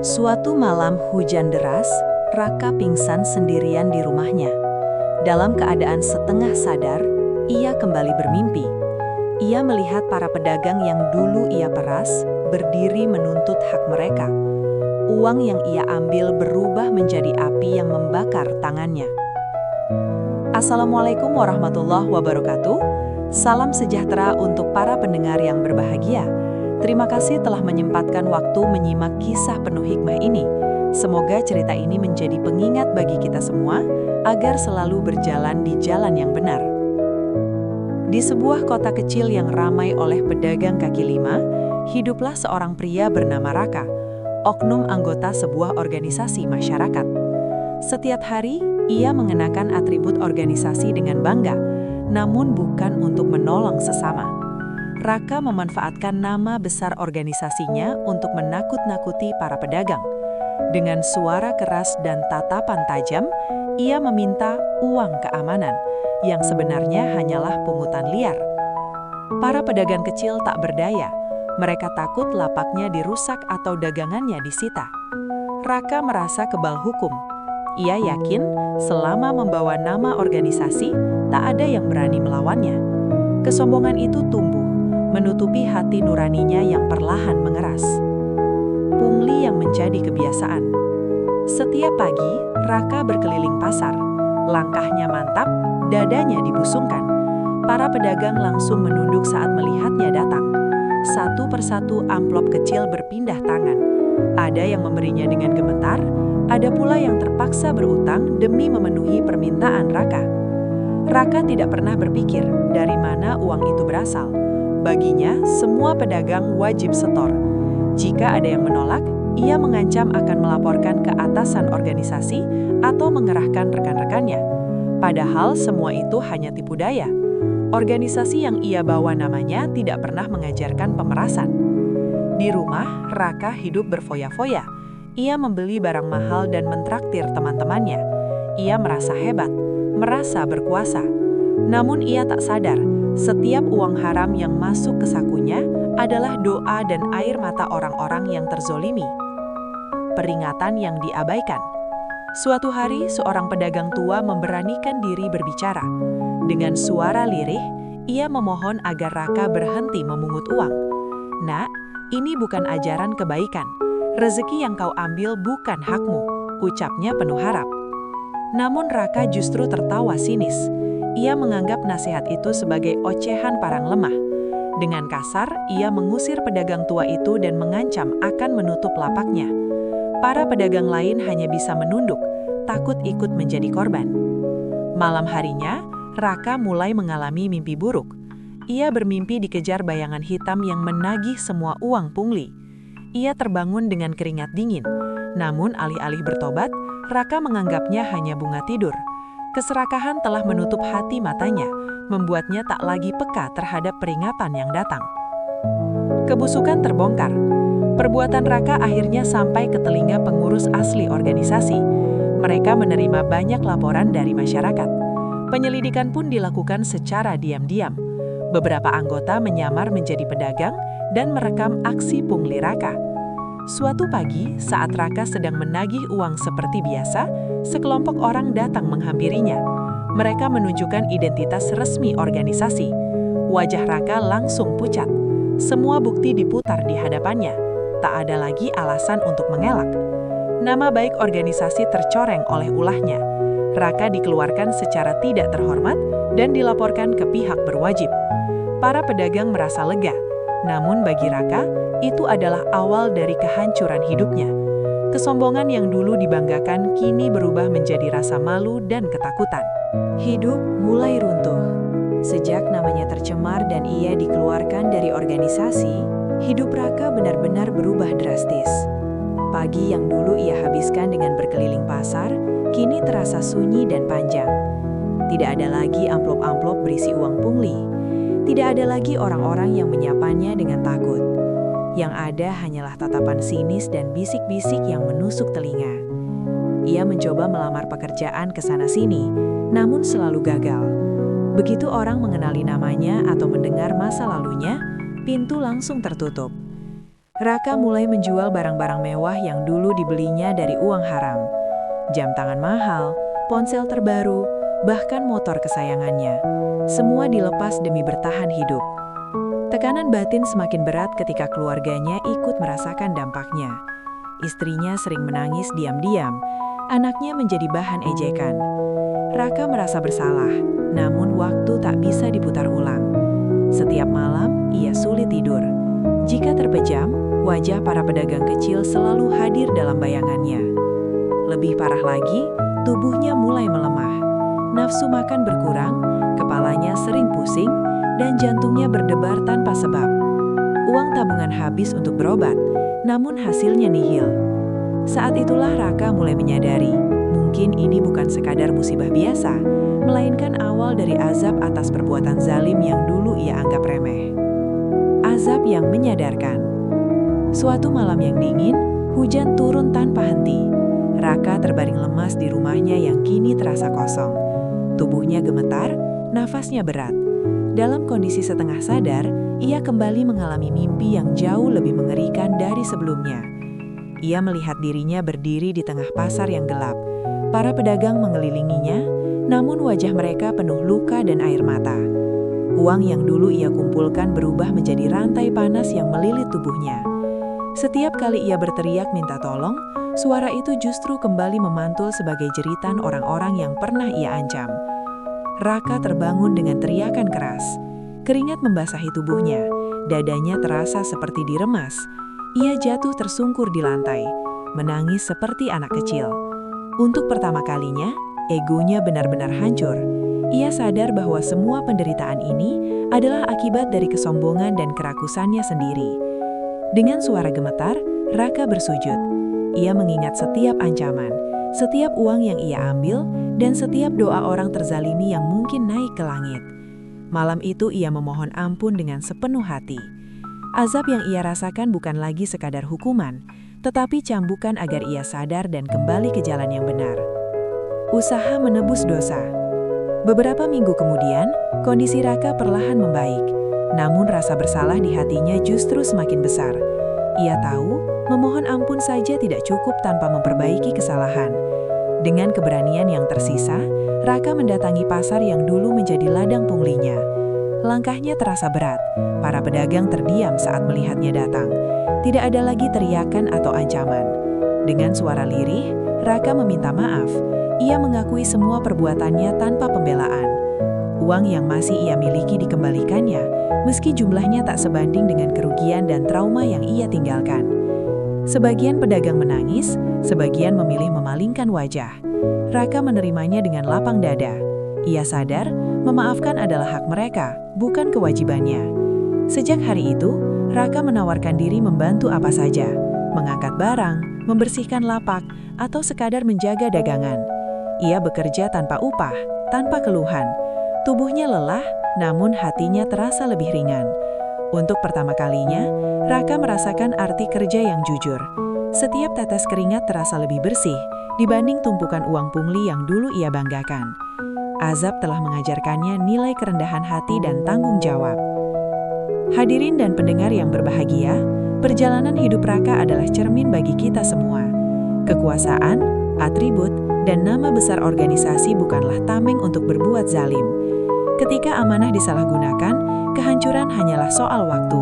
Suatu malam hujan deras, Raka pingsan sendirian di rumahnya. Dalam keadaan setengah sadar, ia kembali bermimpi. Ia melihat para pedagang yang dulu ia peras, berdiri menuntut hak mereka. Uang yang ia ambil berubah menjadi api yang membakar tangannya. Assalamualaikum warahmatullahi wabarakatuh. Salam sejahtera untuk para pendengar yang berbahagia. Terima kasih telah menyempatkan waktu menyimak kisah penuh hikmah ini. Semoga cerita ini menjadi pengingat bagi kita semua, agar selalu berjalan di jalan yang benar. Di sebuah kota kecil yang ramai oleh pedagang kaki lima, hiduplah seorang pria bernama Raka, oknum anggota sebuah organisasi masyarakat. Setiap hari, ia mengenakan atribut organisasi dengan bangga, namun bukan untuk menolong sesama. Raka memanfaatkan nama besar organisasinya untuk menakut-nakuti para pedagang. Dengan suara keras dan tatapan tajam, ia meminta uang keamanan, yang sebenarnya hanyalah pungutan liar. Para pedagang kecil tak berdaya, mereka takut lapaknya dirusak atau dagangannya disita. Raka merasa kebal hukum. Ia yakin selama membawa nama organisasi, tak ada yang berani melawannya. Kesombongan itu tumbuh, menutupi hati nuraninya yang perlahan mengeras. Pungli yang menjadi kebiasaan. Setiap pagi, Raka berkeliling pasar. Langkahnya mantap, dadanya dibusungkan. Para pedagang langsung menunduk saat melihatnya datang. Satu persatu amplop kecil berpindah tangan. Ada yang memberinya dengan gemetar, ada pula yang terpaksa berutang demi memenuhi permintaan Raka. Raka tidak pernah berpikir dari mana uang itu berasal. Baginya, semua pedagang wajib setor. Jika ada yang menolak, ia mengancam akan melaporkan ke atasan organisasi atau mengerahkan rekan-rekannya. Padahal semua itu hanya tipu daya. Organisasi yang ia bawa namanya tidak pernah mengajarkan pemerasan. Di rumah, Raka hidup berfoya-foya. Ia membeli barang mahal dan mentraktir teman-temannya. Ia merasa hebat, merasa berkuasa. Namun ia tak sadar, setiap uang haram yang masuk ke sakunya adalah doa dan air mata orang-orang yang terzolimi. Peringatan yang diabaikan. Suatu hari, seorang pedagang tua memberanikan diri berbicara. Dengan suara lirih, ia memohon agar Raka berhenti memungut uang. "Nak, ini bukan ajaran kebaikan. Rezeki yang kau ambil bukan hakmu," ucapnya penuh harap. Namun Raka justru tertawa sinis. Ia menganggap nasihat itu sebagai ocehan parang lemah. Dengan kasar, ia mengusir pedagang tua itu dan mengancam akan menutup lapaknya. Para pedagang lain hanya bisa menunduk, takut ikut menjadi korban. Malam harinya, Raka mulai mengalami mimpi buruk. Ia bermimpi dikejar bayangan hitam yang menagih semua uang pungli. Ia terbangun dengan keringat dingin. Namun alih-alih bertobat, Raka menganggapnya hanya bunga tidur. Keserakahan telah menutup hati matanya, membuatnya tak lagi peka terhadap peringatan yang datang. Kebusukan terbongkar. Perbuatan Raka akhirnya sampai ke telinga pengurus asli organisasi. Mereka menerima banyak laporan dari masyarakat. Penyelidikan pun dilakukan secara diam-diam. Beberapa anggota menyamar menjadi pedagang dan merekam aksi pungli Raka. Suatu pagi, saat Raka sedang menagih uang seperti biasa, sekelompok orang datang menghampirinya. Mereka menunjukkan identitas resmi organisasi. Wajah Raka langsung pucat. Semua bukti diputar di hadapannya. Tak ada lagi alasan untuk mengelak. Nama baik organisasi tercoreng oleh ulahnya. Raka dikeluarkan secara tidak terhormat dan dilaporkan ke pihak berwajib. Para pedagang merasa lega. Namun bagi Raka, itu adalah awal dari kehancuran hidupnya. Kesombongan yang dulu dibanggakan kini berubah menjadi rasa malu dan ketakutan. Hidup mulai runtuh. Sejak namanya tercemar dan ia dikeluarkan dari organisasi, hidup Raka benar-benar berubah drastis. Pagi yang dulu ia habiskan dengan berkeliling pasar, kini terasa sunyi dan panjang. Tidak ada lagi amplop-amplop berisi uang pungli. Tidak ada lagi orang-orang yang menyapanya dengan takut. Yang ada hanyalah tatapan sinis dan bisik-bisik yang menusuk telinga. Ia mencoba melamar pekerjaan ke sana-sini, namun selalu gagal. Begitu orang mengenali namanya atau mendengar masa lalunya, pintu langsung tertutup. Raka mulai menjual barang-barang mewah yang dulu dibelinya dari uang haram. Jam tangan mahal, ponsel terbaru, bahkan motor kesayangannya. Semua dilepas demi bertahan hidup. Tekanan batin semakin berat ketika keluarganya ikut merasakan dampaknya. Istrinya sering menangis diam-diam, anaknya menjadi bahan ejekan. Raka merasa bersalah, namun waktu tak bisa diputar ulang. Setiap malam, ia sulit tidur. Jika terpejam, wajah para pedagang kecil selalu hadir dalam bayangannya. Lebih parah lagi, tubuhnya mulai melemah. Nafsu makan berkurang, kepalanya sering pusing, dan jantungnya berdebar tanpa sebab. Uang tabungan habis untuk berobat, namun hasilnya nihil. Saat itulah Raka mulai menyadari, mungkin ini bukan sekadar musibah biasa, melainkan awal dari azab atas perbuatan zalim yang dulu ia anggap remeh. Azab yang menyadarkan. Suatu malam yang dingin, hujan turun tanpa henti. Raka terbaring lemas di rumahnya yang kini terasa kosong. Tubuhnya gemetar, nafasnya berat. Dalam kondisi setengah sadar, ia kembali mengalami mimpi yang jauh lebih mengerikan dari sebelumnya. Ia melihat dirinya berdiri di tengah pasar yang gelap. Para pedagang mengelilinginya, namun wajah mereka penuh luka dan air mata. Uang yang dulu ia kumpulkan berubah menjadi rantai panas yang melilit tubuhnya. Setiap kali ia berteriak minta tolong, suara itu justru kembali memantul sebagai jeritan orang-orang yang pernah ia ancam. Raka terbangun dengan teriakan keras. Keringat membasahi tubuhnya, dadanya terasa seperti diremas. Ia jatuh tersungkur di lantai, menangis seperti anak kecil. Untuk pertama kalinya, egonya benar-benar hancur. Ia sadar bahwa semua penderitaan ini adalah akibat dari kesombongan dan kerakusannya sendiri. Dengan suara gemetar, Raka bersujud. Ia mengingat setiap ancaman, setiap uang yang ia ambil, dan setiap doa orang terzalimi yang mungkin naik ke langit. Malam itu ia memohon ampun dengan sepenuh hati. Azab yang ia rasakan bukan lagi sekadar hukuman, tetapi cambukan agar ia sadar dan kembali ke jalan yang benar. Usaha menebus dosa. Beberapa minggu kemudian, kondisi Raka perlahan membaik. Namun rasa bersalah di hatinya justru semakin besar. Ia tahu, memohon ampun saja tidak cukup tanpa memperbaiki kesalahan. Dengan keberanian yang tersisa, Raka mendatangi pasar yang dulu menjadi ladang punglinya. Langkahnya terasa berat. Para pedagang terdiam saat melihatnya datang. Tidak ada lagi teriakan atau ancaman. Dengan suara lirih, Raka meminta maaf. Ia mengakui semua perbuatannya tanpa pembelaan. Uang yang masih ia miliki dikembalikannya, meski jumlahnya tak sebanding dengan kerugian dan trauma yang ia tinggalkan. Sebagian pedagang menangis, sebagian memilih memalingkan wajah. Raka menerimanya dengan lapang dada. Ia sadar, memaafkan adalah hak mereka, bukan kewajibannya. Sejak hari itu, Raka menawarkan diri membantu apa saja, mengangkat barang, membersihkan lapak, atau sekadar menjaga dagangan. Ia bekerja tanpa upah, tanpa keluhan. Tubuhnya lelah, namun hatinya terasa lebih ringan. Untuk pertama kalinya, Raka merasakan arti kerja yang jujur. Setiap tetes keringat terasa lebih bersih dibanding tumpukan uang pungli yang dulu ia banggakan. Azab telah mengajarkannya nilai kerendahan hati dan tanggung jawab. Hadirin dan pendengar yang berbahagia, perjalanan hidup Raka adalah cermin bagi kita semua. Kekuasaan, atribut, dan nama besar organisasi bukanlah tameng untuk berbuat zalim. Ketika amanah disalahgunakan, kehancuran hanyalah soal waktu.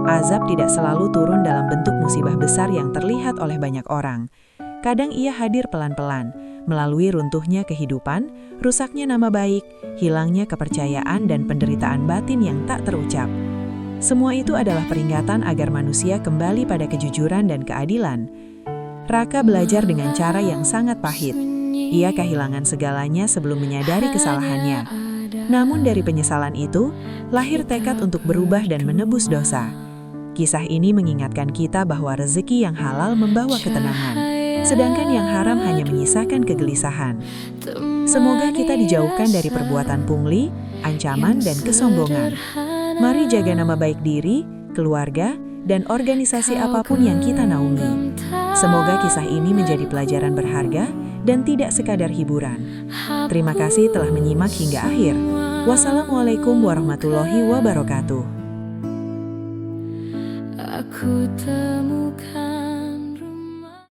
Azab tidak selalu turun dalam bentuk musibah besar yang terlihat oleh banyak orang. Kadang ia hadir pelan-pelan, melalui runtuhnya kehidupan, rusaknya nama baik, hilangnya kepercayaan dan penderitaan batin yang tak terucap. Semua itu adalah peringatan agar manusia kembali pada kejujuran dan keadilan. Raka belajar dengan cara yang sangat pahit. Ia kehilangan segalanya sebelum menyadari kesalahannya. Namun dari penyesalan itu, lahir tekad untuk berubah dan menebus dosa. Kisah ini mengingatkan kita bahwa rezeki yang halal membawa ketenangan, sedangkan yang haram hanya menyisakan kegelisahan. Semoga kita dijauhkan dari perbuatan pungli, ancaman, dan kesombongan. Mari jaga nama baik diri, keluarga, dan organisasi apapun yang kita naungi. Semoga kisah ini menjadi pelajaran berharga dan tidak sekadar hiburan. Terima kasih telah menyimak hingga akhir. Wassalamualaikum warahmatullahi wabarakatuh. Aku temu